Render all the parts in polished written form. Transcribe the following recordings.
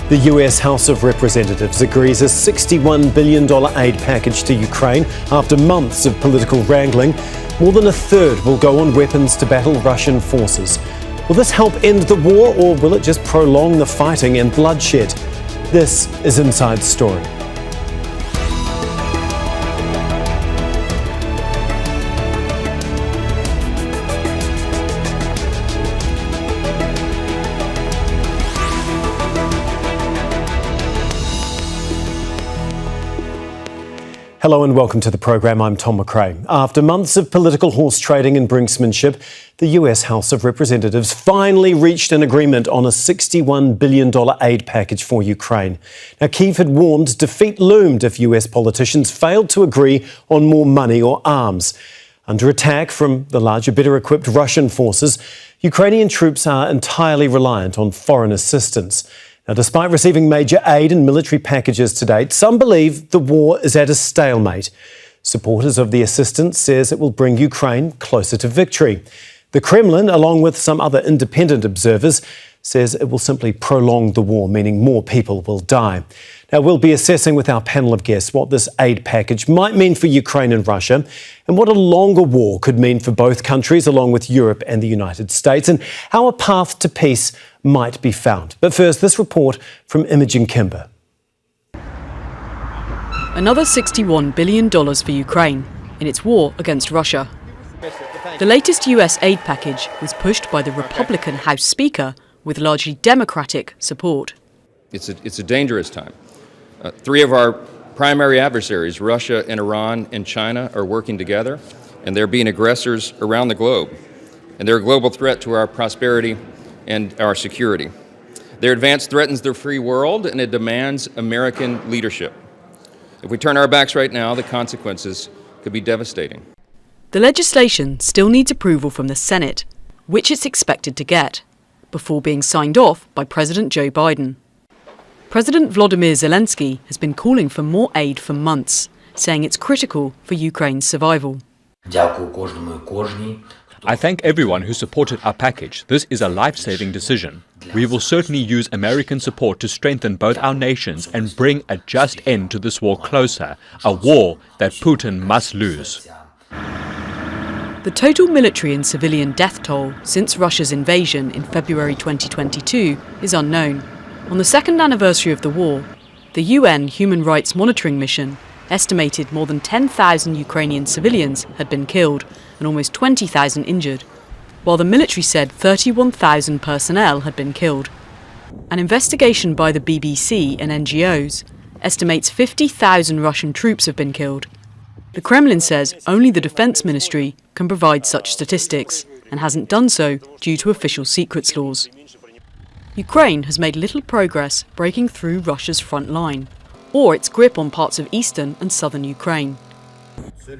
The US House of Representatives agrees a $61 billion aid package to Ukraine after months of political wrangling. More than a third will go on weapons to battle Russian forces. Will this help end the war, or will it just prolong the fighting and bloodshed? This is Inside Story. Hello and welcome to the programme. I'm Tom McRae. After months of political horse trading and brinksmanship, the US House of Representatives finally reached an agreement on a $61 billion aid package for Ukraine. Now, Kyiv had warned defeat loomed if US politicians failed to agree on more money or arms. Under attack from the larger, better-equipped Russian forces, Ukrainian troops are entirely reliant on foreign assistance. Now, despite receiving major aid and military packages to date, some believe the war is at a stalemate. Supporters of the assistance says it will bring Ukraine closer to victory. The Kremlin, along with some other independent observers, says it will simply prolong the war, meaning more people will die. Now, we'll be assessing with our panel of guests what this aid package might mean for Ukraine and Russia, and what a longer war could mean for both countries, along with Europe and the United States, and how a path to peace might be found. But first, this report from Imogen Kimber. Another $61 billion for Ukraine in its war against Russia. The latest US aid package was pushed by the Republican House Speaker with largely Democratic support. It's a dangerous time. Three of our primary adversaries, Russia and Iran and China, are working together, and they're being aggressors around the globe. And they're a global threat to our prosperity and our security. Their advance threatens the free world, and it demands American leadership. If we turn our backs right now, the consequences could be devastating. The legislation still needs approval from the Senate, which it's expected to get, before being signed off by President Joe Biden. President Volodymyr Zelenskyy has been calling for more aid for months, saying it's critical for Ukraine's survival. I thank everyone who supported our package. This is a life-saving decision. We will certainly use American support to strengthen both our nations and bring a just end to this war closer, a war that Putin must lose. The total military and civilian death toll since Russia's invasion in February 2022 is unknown. On the second anniversary of the war, the UN Human Rights Monitoring Mission estimated more than 10,000 Ukrainian civilians had been killed and almost 20,000 injured, while the military said 31,000 personnel had been killed. An investigation by the BBC and NGOs estimates 50,000 Russian troops have been killed. The Kremlin says only the Defence Ministry can provide such statistics and hasn't done so due to official secrets laws. Ukraine has made little progress breaking through Russia's front line, or its grip on parts of eastern and southern Ukraine,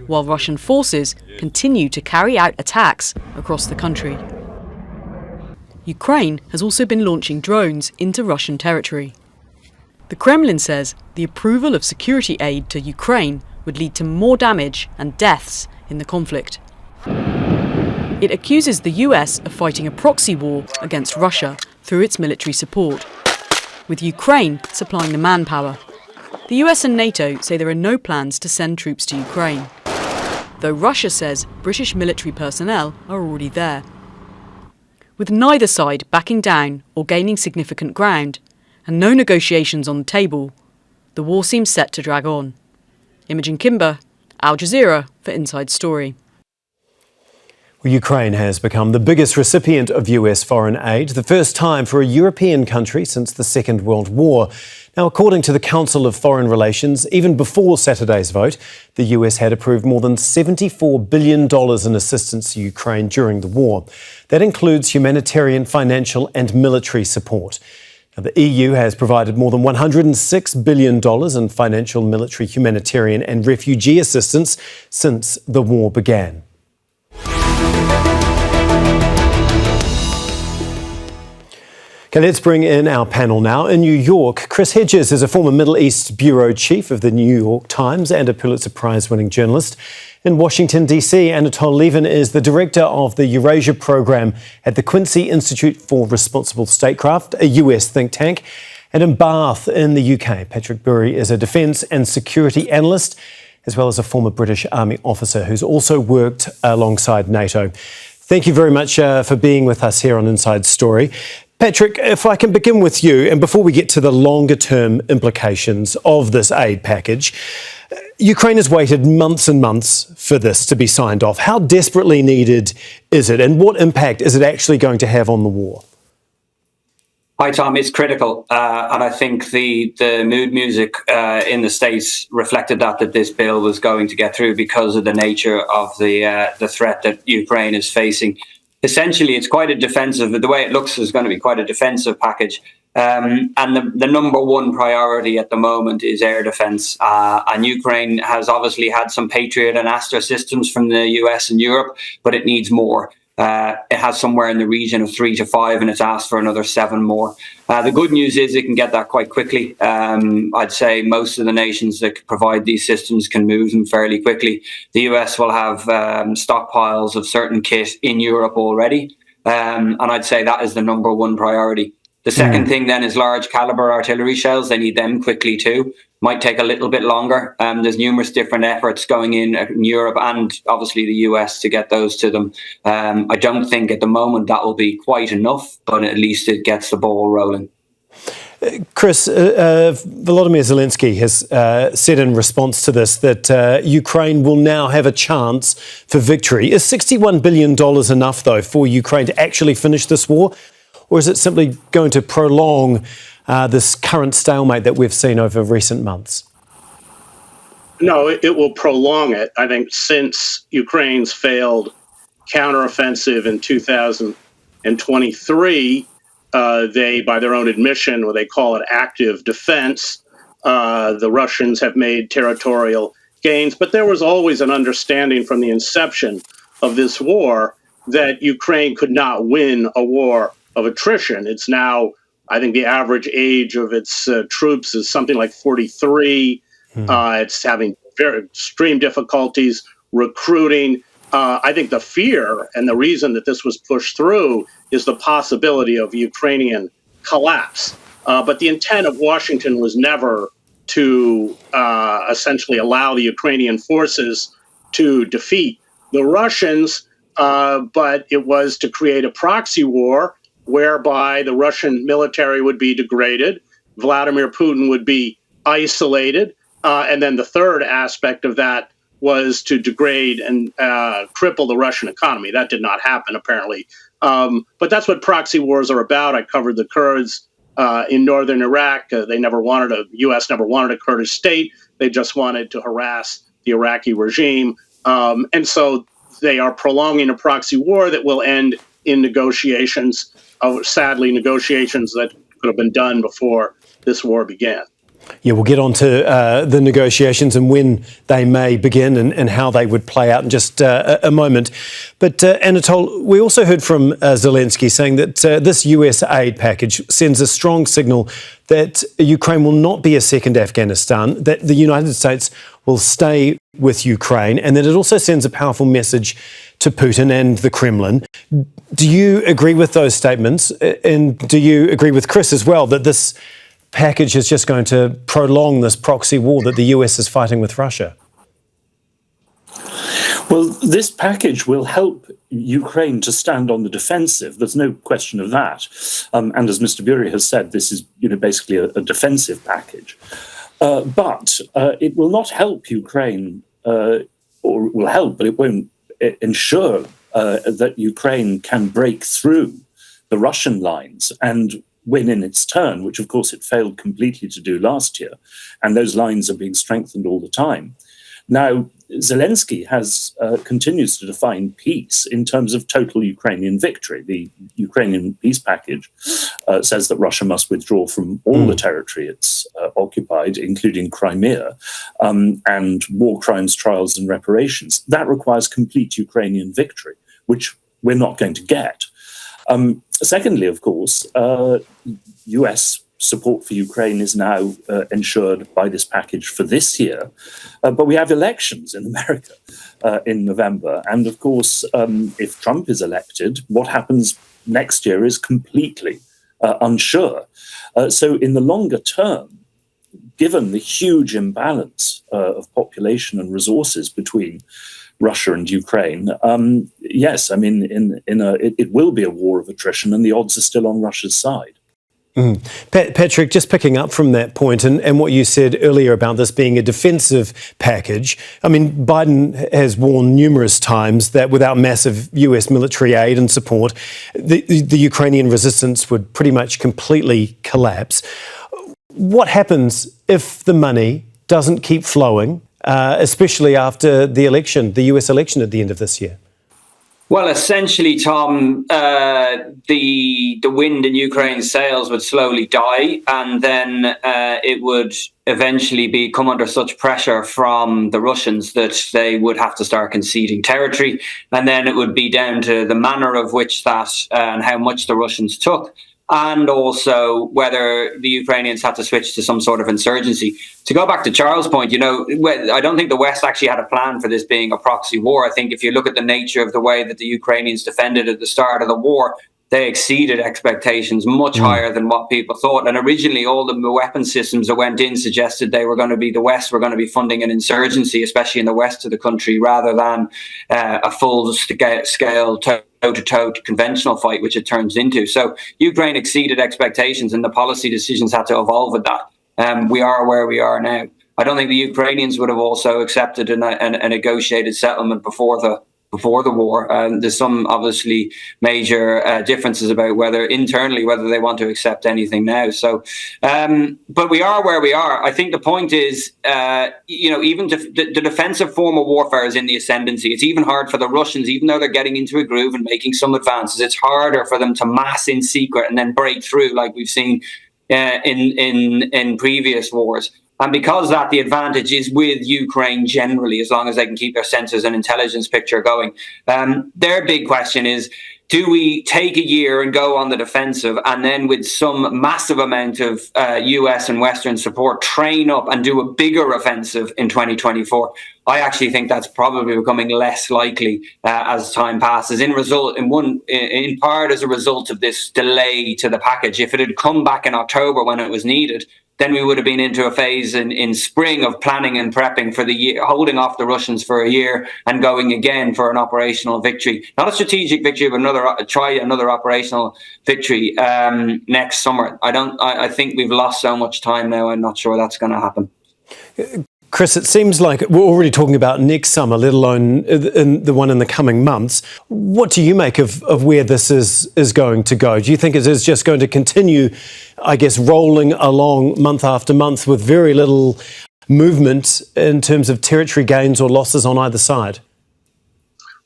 while Russian forces continue to carry out attacks across the country. Ukraine has also been launching drones into Russian territory. The Kremlin says the approval of security aid to Ukraine would lead to more damage and deaths in the conflict. It accuses the US of fighting a proxy war against Russia through its military support, with Ukraine supplying the manpower. The US and NATO say there are no plans to send troops to Ukraine, though Russia says British military personnel are already there. With neither side backing down or gaining significant ground, and no negotiations on the table, the war seems set to drag on. Imogen Kimber, Al Jazeera for Inside Story. Well, Ukraine has become the biggest recipient of US foreign aid, the first time for a European country since the Second World War. Now, according to the Council of Foreign Relations, even before Saturday's vote, the US had approved more than $74 billion in assistance to Ukraine during the war. That includes humanitarian, financial and military support. Now, the EU has provided more than $106 billion in financial, military, humanitarian and refugee assistance since the war began. Okay, let's bring in our panel now. In New York, Chris Hedges is a former Middle East bureau chief of the New York Times and a Pulitzer Prize-winning journalist. In Washington, D.C., Anatol Lieven is the director of the Eurasia program at the Quincy Institute for Responsible Statecraft, a US think tank. And in Bath, in the UK, Patrick Bury is a defence and security analyst, as well as a former British Army officer who's also worked alongside NATO. Thank you very much for being with us here on Inside Story. Patrick, if I can begin with you, and before we get to the longer-term implications of this aid package, Ukraine has waited months and months for this to be signed off. How desperately needed is it, and what impact is it actually going to have on the war? Hi, Tom. It's critical, and I think the mood music in the States reflected that this bill was going to get through because of the nature of the threat that Ukraine is facing. Essentially, it's quite a defensive. The way it looks is going to be quite a defensive package, and the number one priority at the moment is air defense. And Ukraine has obviously had some Patriot and Astra systems from the US and Europe, but it needs more. It has somewhere in the region of 3 to 5, and it's asked for another 7 more. The good news is it can get that quite quickly. I'd say most of the nations that provide these systems can move them fairly quickly. The US will have stockpiles of certain kit in Europe already, and I'd say that is the number one priority. The second thing then is large caliber artillery shells. They need them quickly too. Might take a little bit longer. There's numerous different efforts going in Europe and obviously the US to get those to them. I don't think at the moment that will be quite enough, but at least it gets the ball rolling. Chris, Volodymyr Zelenskyy has said in response to this that Ukraine will now have a chance for victory. Is $61 billion enough, though, for Ukraine to actually finish this war? Or is it simply going to prolong this current stalemate that we've seen over recent months? No, it will prolong it. I think since Ukraine's failed counteroffensive in 2023, they, by their own admission, or they call it active defense, the Russians have made territorial gains. But there was always an understanding from the inception of this war that Ukraine could not win a war of attrition. It's now, I think the average age of its troops is something like 43. It's having very extreme difficulties recruiting. I think the fear and the reason that this was pushed through is the possibility of Ukrainian collapse. But the intent of Washington was never to essentially allow the Ukrainian forces to defeat the Russians, but it was to create a proxy war whereby the Russian military would be degraded, Vladimir Putin would be isolated, and then the third aspect of that was to degrade and cripple the Russian economy. That did not happen, apparently. But that's what proxy wars are about. I covered the Kurds in northern Iraq. The U.S. never wanted a Kurdish state. They just wanted to harass the Iraqi regime. And so they are prolonging a proxy war that will end in negotiations, sadly, negotiations that could have been done before this war began. Yeah, we'll get on to the negotiations and when they may begin and how they would play out in just a moment. But Anatol, we also heard from Zelenskyy saying that this US aid package sends a strong signal that Ukraine will not be a second Afghanistan, that the United States will stay with Ukraine, and that it also sends a powerful message to Putin and the Kremlin. Do you agree with those statements? And do you agree with Chris as well that this package is just going to prolong this proxy war that the US is fighting with Russia? Well, this package will help Ukraine to stand on the defensive. There's no question of that. And as Mr. Bury has said, this is basically a defensive package. But it will not help Ukraine, or will help, but it won't ensure that Ukraine can break through the Russian lines and win in its turn, which of course it failed completely to do last year. And those lines are being strengthened all the time. Now, Zelenskyy continues to define peace in terms of total Ukrainian victory. The Ukrainian peace package says that Russia must withdraw from all the territory it's occupied, including Crimea, and war crimes, trials and reparations. That requires complete Ukrainian victory, which we're not going to get. Secondly, of course, US support for Ukraine is now ensured by this package for this year. But we have elections in America in November. And of course, if Trump is elected, what happens next year is completely unsure. So in the longer term, given the huge imbalance of population and resources between Russia and Ukraine, yes, I mean, it will be a war of attrition, and the odds are still on Russia's side. Patrick, just picking up from that point and what you said earlier about this being a defensive package, I mean, Biden has warned numerous times that without massive US military aid and support, the Ukrainian resistance would pretty much completely collapse. What happens if the money doesn't keep flowing, especially after the election, the US election at the end of this year? Well, essentially, Tom, the wind in Ukraine's sails would slowly die, and then it would eventually come under such pressure from the Russians that they would have to start conceding territory, and then it would be down to the manner of which that and how much the Russians took, and also whether the Ukrainians had to switch to some sort of insurgency. To go back to Charles' point, I don't think the West actually had a plan for this being a proxy war. I think if you look at the nature of the way that the Ukrainians defended at the start of the war, they exceeded expectations much higher than what people thought. And originally, all the weapon systems that went in suggested the West were going to be funding an insurgency, especially in the west of the country, rather than a full-scale toe-to-toe conventional fight, which it turns into. So Ukraine exceeded expectations, and the policy decisions had to evolve with that. We are where we are now. I don't think the Ukrainians would have also accepted a negotiated settlement before the war. There's some obviously major differences about whether they want to accept anything now. So, but we are where we are. I think the point is, even the defensive form of warfare is in the ascendancy. It's even hard for the Russians, even though they're getting into a groove and making some advances. It's harder for them to mass in secret and then break through, like we've seen in previous wars. And because that, the advantage is with Ukraine generally, as long as they can keep their sensors and intelligence picture going. Their big question is, do we take a year and go on the defensive and then with some massive amount of US and Western support train up and do a bigger offensive in 2024? I actually think that's probably becoming less likely as time passes. In part as a result of this delay to the package. If it had come back in October when it was needed, then we would have been into a phase in spring of planning and prepping for the year, holding off the Russians for a year and going again for an operational victory. Not a strategic victory, but another operational victory next summer. I think we've lost so much time now. I'm not sure that's going to happen. Chris, it seems like we're already talking about next summer, let alone the one in the coming months. What do you make of where this is going to go? Do you think it is just going to continue, I guess, rolling along month after month with very little movement in terms of territory gains or losses on either side?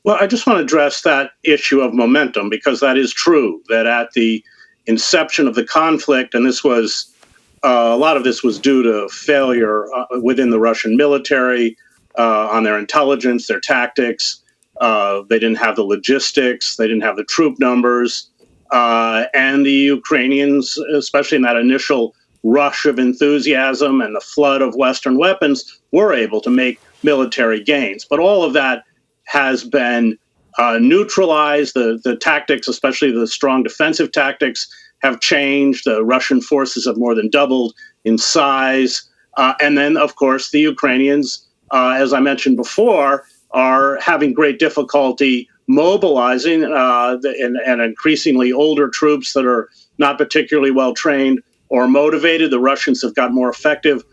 Well, I just want to address that issue of momentum, because that is true, that at the inception of the conflict, and this was a lot of this was due to failure within the Russian military on their intelligence, their tactics. They didn't have the logistics. They didn't have the troop numbers. And the Ukrainians, especially in that initial rush of enthusiasm and the flood of Western weapons, were able to make military gains. But all of that has been neutralized. The tactics, especially the strong defensive tactics, have changed. The Russian forces have more than doubled in size. And then, of course, the Ukrainians, as I mentioned before, are having great difficulty mobilizing and increasingly older troops that are not particularly well trained or motivated. The Russians have got more effective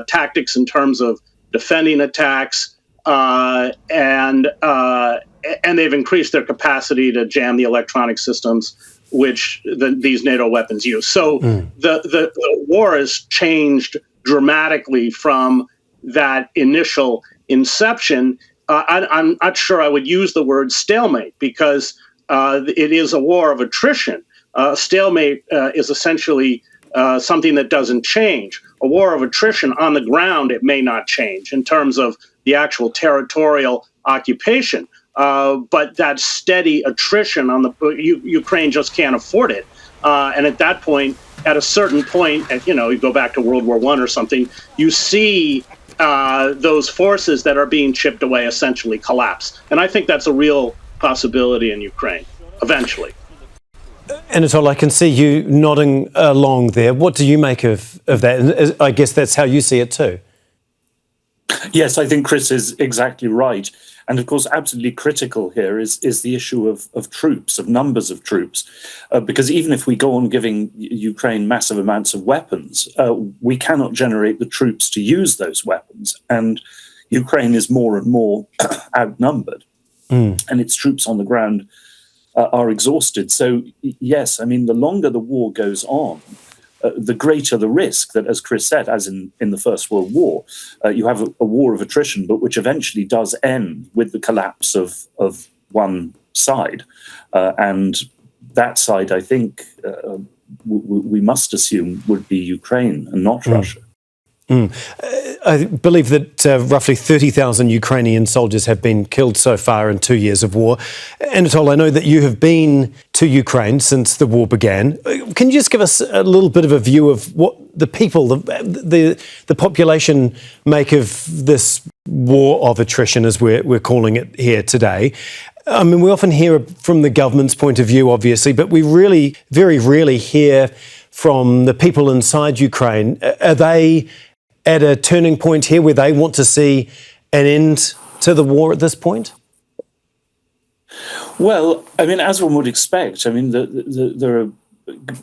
tactics in terms of defending attacks, and they've increased their capacity to jam the electronic systems which these NATO weapons use. So the war has changed dramatically from that initial inception. I'm not sure I would use the word stalemate, because it is a war of attrition. Stalemate is essentially something that doesn't change. A war of attrition on the ground, it may not change in terms of the actual territorial occupation. But that steady attrition on the Ukraine just can't afford it. And at that point, at a certain point, you go back to World War I or something, you see those forces that are being chipped away essentially collapse. And I think that's a real possibility in Ukraine, eventually. Anatol, I can see you nodding along there. What do you make of that? And I guess that's how you see it too. Yes, I think Chris is exactly right. And of course, absolutely critical here is the issue of troops, of numbers of troops. Because even if we go on giving Ukraine massive amounts of weapons, we cannot generate the troops to use those weapons. And Ukraine is more and more outnumbered. And its troops on the ground are exhausted. So, yes, I mean, the longer the war goes on, the greater the risk that, as Chris said, as in the First World War, you have a war of attrition, but which eventually does end with the collapse of one side. And that side, I think, we must assume would be Ukraine and not Russia. I believe that roughly 30,000 Ukrainian soldiers have been killed so far in 2 years of war. Anatol, I know that you have been to Ukraine since the war began. Can you just give us a little bit of a view of what the people, the population make of this war of attrition, as we're calling it here today? I mean, we often hear from the government's point of view, obviously, but we really, very rarely hear from the people inside Ukraine. Are they at a turning point here where they want to see an end to the war at this point? Well, I mean, as one would expect, I mean, there are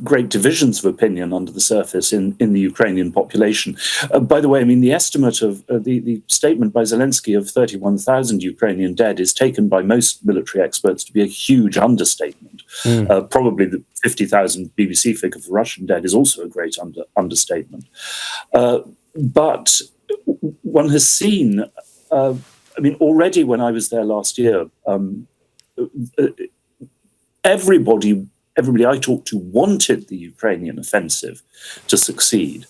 great divisions of opinion under the surface in the Ukrainian population. By the way, I mean, the estimate of the statement by Zelenskyy of 31,000 Ukrainian dead is taken by most military experts to be a huge understatement. Probably the 50,000 BBC figure for Russian dead is also a great understatement. But one has seen, I mean, already when I was there last year, everybody I talked to wanted the Ukrainian offensive to succeed.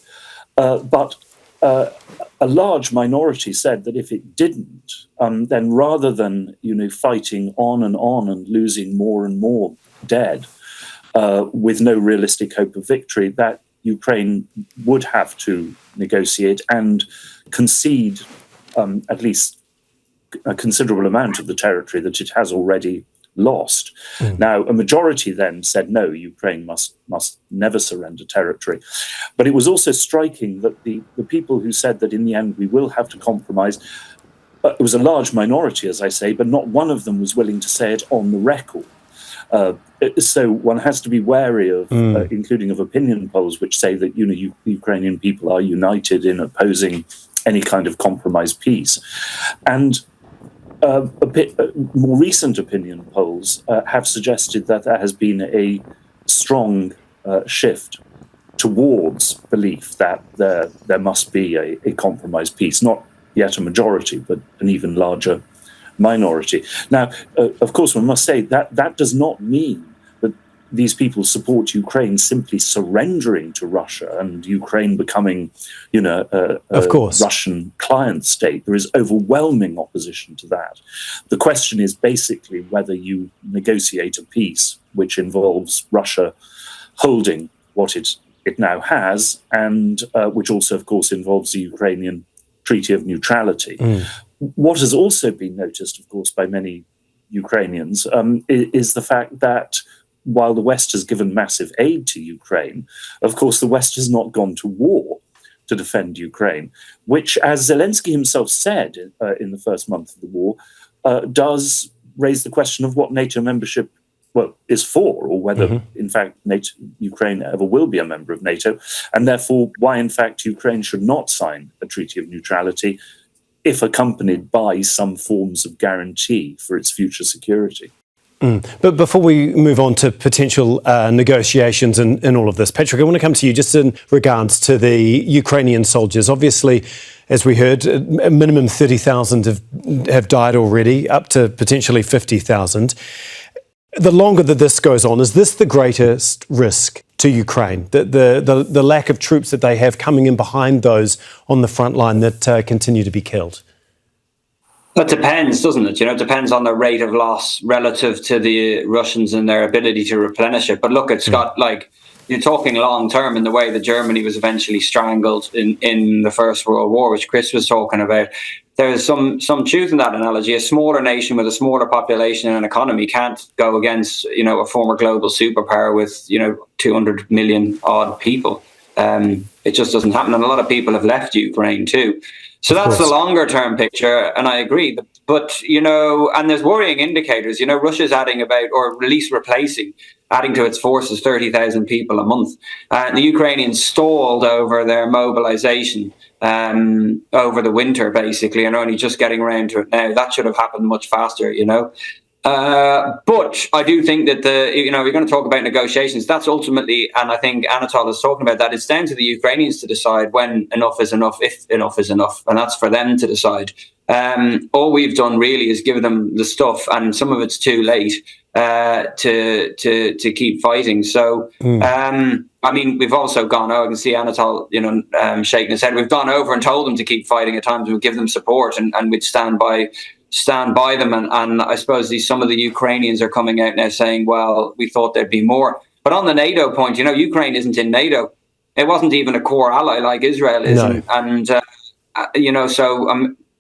But a large minority said that if it didn't, then rather than, fighting on and losing more and more dead with no realistic hope of victory, that Ukraine would have to negotiate and concede at least a considerable amount of the territory that it has already lost. Now, a majority then said, no, Ukraine must never surrender territory. But it was also striking that the people who said that in the end we will have to compromise, it was a large minority, as I say, but not one of them was willing to say it on the record. So one has to be wary of, including of opinion polls, which say that Ukrainian people are united in opposing any kind of compromise peace. And more recent opinion polls have suggested that there has been a strong shift towards belief that there must be a compromise peace, not yet a majority, but an even larger minority. Now, of course, one must say that does not mean that these people support Ukraine simply surrendering to Russia and Ukraine becoming, a Russian client state. There is overwhelming opposition to that. The question is basically whether you negotiate a peace which involves Russia holding what it now has, and which also, of course, involves the Ukrainian Treaty of Neutrality. What has also been noticed, of course, by many Ukrainians is the fact that while the West has given massive aid to Ukraine, of course, the West has not gone to war to defend Ukraine, which, as Zelenskyy himself said in the first month of the war, does raise the question of what NATO membership is for, or whether, in fact, Ukraine ever will be a member of NATO, and therefore why, in fact, Ukraine should not sign a treaty of neutrality if accompanied by some forms of guarantee for its future security. But before we move on to potential negotiations in all of this, Patrick, I want to come to you just in regards to the Ukrainian soldiers. Obviously, as we heard, a minimum 30,000 have died already, up to potentially 50,000. The longer that this goes on, is this the greatest risk to Ukraine? The lack of troops that they have coming in behind those on the front line that continue to be killed? It depends, doesn't it? It depends on the rate of loss relative to the Russians and their ability to replenish it. But look, it's got, you're talking long term in the way that Germany was eventually strangled in the First World War, which Chris was talking about. there's some truth in that analogy. A smaller nation with a smaller population and economy can't go against, a former global superpower with, 200 million odd people. It just doesn't happen. And a lot of people have left Ukraine too. So that's the longer term picture. And I agree. But, and there's worrying indicators. Russia's adding or at least adding to its forces 30,000 people a month. The Ukrainians stalled over their mobilization over the winter, basically, and only just getting around to it now. That should have happened much faster, But I do think that we're going to talk about negotiations. That's ultimately, and I think Anatol is talking about that, it's down to the Ukrainians to decide when enough is enough, if enough is enough, and that's for them to decide. All we've done really is give them the stuff, and some of it's too late to keep fighting. So, we've also gone over. I can see Anatol, shaking his head. We've gone over and told them to keep fighting at times. We'd give them support, and we'd stand by them. And I suppose some of the Ukrainians are coming out now saying, well, we thought there'd be more. But on the NATO point, Ukraine isn't in NATO. It wasn't even a core ally like Israel is. No. And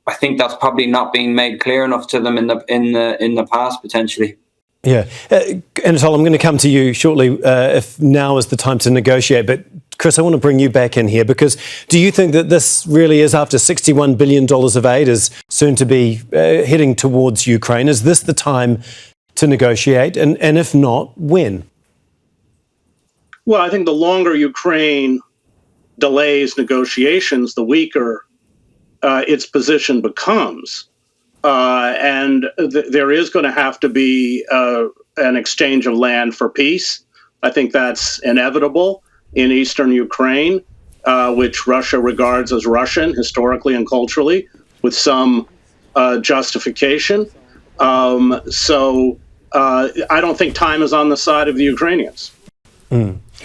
I think that's probably not being made clear enough to them in the past, potentially. Yeah. Anatol, I'm going to come to you shortly if now is the time to negotiate. But Chris, I want to bring you back in here, because do you think that this really is, after $61 billion of aid is soon to be heading towards Ukraine, is this the time to negotiate? And if not, when? Well, I think the longer Ukraine delays negotiations, the weaker its position becomes. And there is going to have to be an exchange of land for peace. I think that's inevitable in eastern Ukraine, which Russia regards as Russian historically and culturally, with some justification. So I don't think time is on the side of the Ukrainians.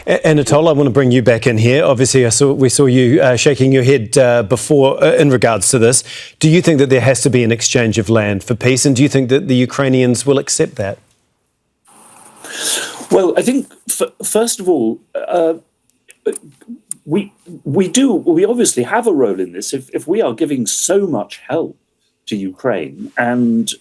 Anatol, I want to bring you back in here. Obviously, we saw you shaking your head before in regards to this. Do you think that there has to be an exchange of land for peace? And do you think that the Ukrainians will accept that? Well, I think, first of all, we obviously have a role in this. If we are giving so much help to Ukraine and,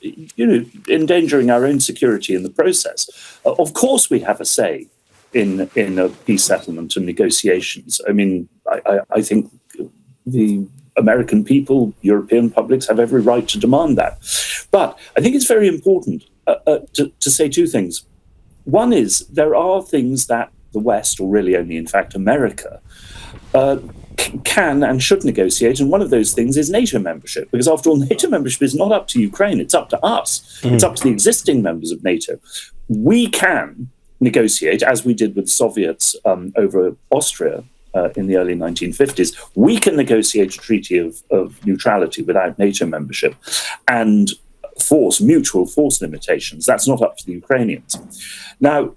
endangering our own security in the process, of course we have a say in a peace settlement and negotiations. I mean, I think the American people, European publics have every right to demand that. But I think it's very important to say two things. One is there are things that the West, or really only, in fact, America, can and should negotiate. And one of those things is NATO membership, because after all, NATO membership is not up to Ukraine, it's up to us. It's up to the existing members of NATO. We can negotiate, as we did with the Soviets over Austria in the early 1950s. We can negotiate a treaty of neutrality without NATO membership and mutual force limitations. That's not up to the Ukrainians. Now,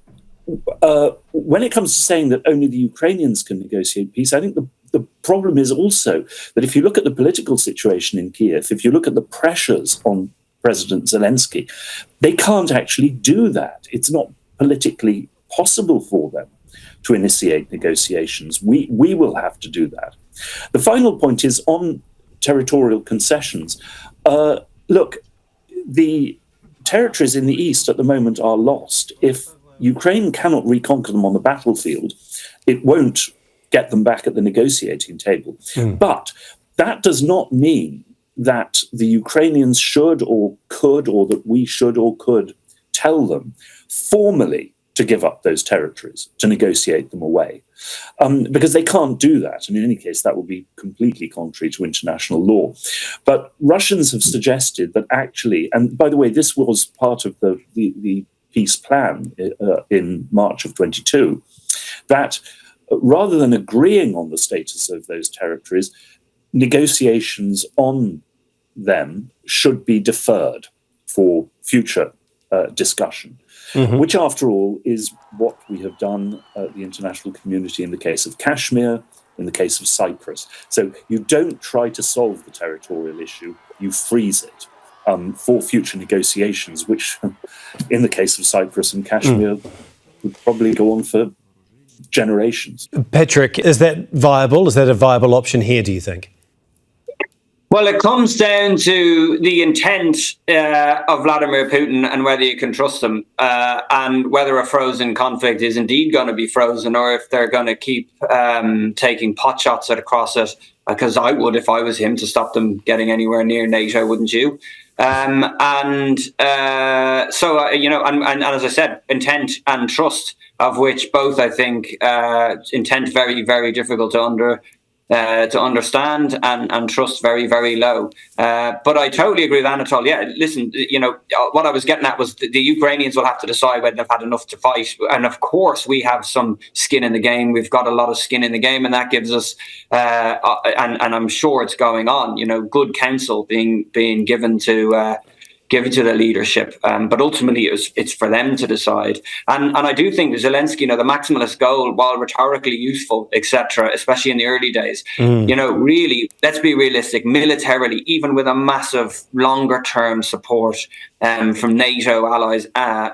when it comes to saying that only the Ukrainians can negotiate peace, I think the problem is also that if you look at the political situation in Kiev, if you look at the pressures on President Zelenskyy, they can't actually do that. It's not politically possible for them to initiate negotiations. We will have to do that. The final point is on territorial concessions. Look, the territories in the east at the moment are lost. If Ukraine cannot reconquer them on the battlefield, it won't get them back at the negotiating table. But that does not mean that the Ukrainians should or could, or that we should or could tell them formally to give up those territories, to negotiate them away, because they can't do that. And in any case, that would be completely contrary to international law. But Russians have suggested that actually, and by the way, this was part of the peace plan in March of 22, that rather than agreeing on the status of those territories, negotiations on them should be deferred for future discussion, which, after all, is what we have done the international community in the case of Kashmir, in the case of Cyprus. So you don't try to solve the territorial issue, you freeze it for future negotiations, which, in the case of Cyprus and Kashmir, would probably go on for generations. Patrick, is that viable? Is that a viable option here, do you think? Well, it comes down to the intent of Vladimir Putin and whether you can trust him, and whether a frozen conflict is indeed going to be frozen, or if they're going to keep taking pot shots across it. Because I would, if I was him, to stop them getting anywhere near NATO, wouldn't you? So as I said, intent and trust, of which both, I think, intent very, very difficult to understand, and trust very, very low. But I totally agree with Anatol. Yeah, listen, what I was getting at was the Ukrainians will have to decide whether they've had enough to fight. And of course, we have some skin in the game. We've got a lot of skin in the game, and that gives us, and I'm sure it's going on, good counsel being given to the leadership, but ultimately it's for them to decide. And I do think Zelenskyy, the maximalist goal, while rhetorically useful, etc., especially in the early days, really, let's be realistic, militarily, even with a massive longer-term support from NATO allies,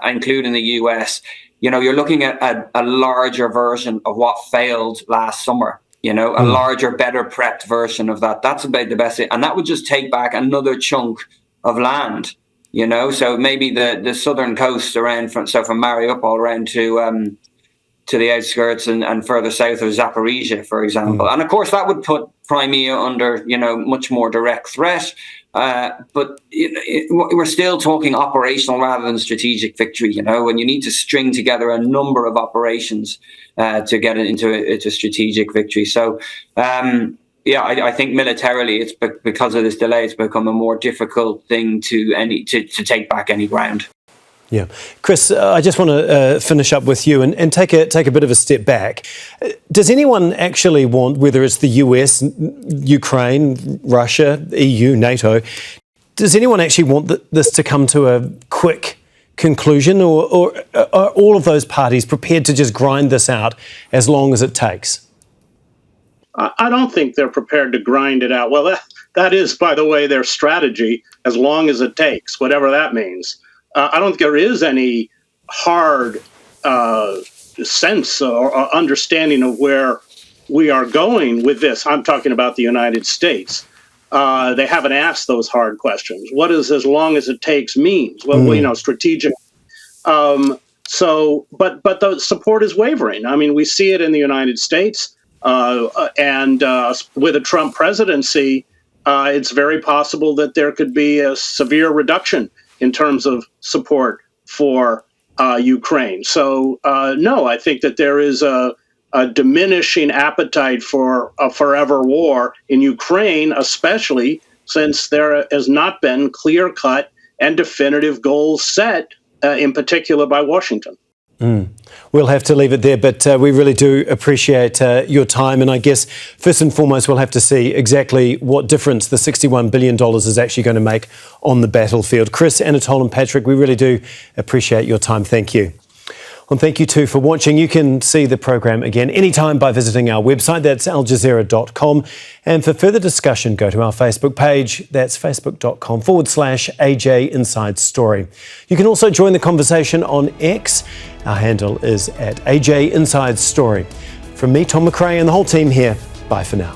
including the US, you're looking at a larger version of what failed last summer. A larger, better prepped version of that. That's about the best, and that would just take back another chunk of land. So maybe the southern coast around from Mariupol around to the outskirts and further south of Zaporizhia, for example. And of course, that would put Crimea under, much more direct threat. But we're still talking operational rather than strategic victory, and you need to string together a number of operations to get it into strategic victory. So, I think militarily, it's because of this delay, it's become a more difficult thing to take back any ground. Yeah, Chris, I just want to finish up with you and take a bit of a step back. Does anyone actually want, whether it's the US, Ukraine, Russia, EU, NATO, does anyone actually want this to come to a quick conclusion, or are all of those parties prepared to just grind this out as long as it takes? I don't think they're prepared to grind it out. Well, that is, by the way, their strategy, as long as it takes, whatever that means. I don't think there is any hard sense or understanding of where we are going with this. I'm talking about the United States. They haven't asked those hard questions. What does as long as it takes means? Well, strategic. But the support is wavering. I mean, we see it in the United States. And with a Trump presidency, it's very possible that there could be a severe reduction in terms of support for Ukraine. So, no, I think that there is a diminishing appetite for a forever war in Ukraine, especially since there has not been clear-cut and definitive goals set, in particular by Washington. We'll have to leave it there, but we really do appreciate your time. And I guess, first and foremost, we'll have to see exactly what difference the $61 billion is actually going to make on the battlefield. Chris, Anatol and Patrick, we really do appreciate your time. Thank you. And thank you too for watching. You can see the program again anytime by visiting our website. That's aljazeera.com. And for further discussion, go to our Facebook page. That's facebook.com/AJ Inside Story. You can also join the conversation on X. Our handle is @AJ Inside Story. From me, Tom McRae, and the whole team here, bye for now.